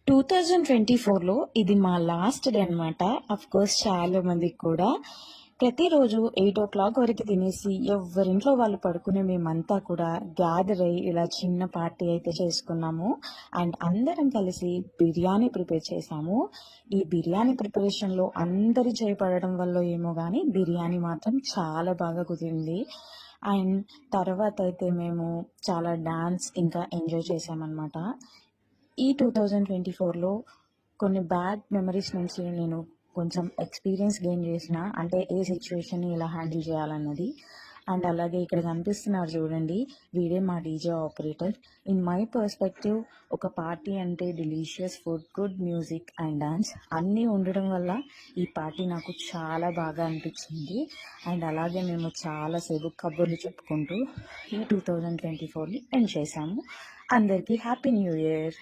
2024లో ఇది మా last day అనమాట. అఫ్‌కోర్స్ చాలా మందికి కూడా. ప్రతిరోజు 8:00 వరకు తినేసి ఎవ్వరింట్లో వాళ్ళు పడుకునే మేమంతా కూడా గ్యాదర్ అయ్యి ఇలా చిన్న పార్టీ అయితే చేసుకున్నాము. అండ్ అందరం కలిసి బిర్యానీ ప్రిపేర్ చేశాము. ఈ బిర్యానీ ప్రిపరేషన్‌లో అందరి చేయి పడడం వల్లో ఏమో గానీ బిర్యానీ మాత్రం చాలా బాగా కుదిరింది. అండ్ తర్వాతయితే మేము చాలా డాన్స్ ఇంకా ఎంజాయ్ చేశామనమాట. ఈ 2024లో కొన్ని బ్యాడ్ మెమరీస్ నుంచి నేను కొంచెం ఎక్స్‌పీరియన్స్ గెయిన్ చేసిన. అంటే ఏ సిట్యుయేషన్‌ని ఎలా హ్యాండిల్ చేయాలన్నది. అండ్ అలాగే ఇక్కడ కనిపిస్తున్నారు చూడండి. వీడే మా DJ operator. In my perspective ఒక పార్టీ అంటే delicious food, good music and dance అన్నీ ఉండడం వల్ల ఈ పార్టీ నాకు చాలా బాగా అనిపించింది. అండ్ అలాగే మేము చాలా సేపు కబుర్లు చెప్పుకుంటూ ఈ 2024ని ఎండ్ చేశాము. అందరికీ హ్యాపీ న్యూ ఇయర్.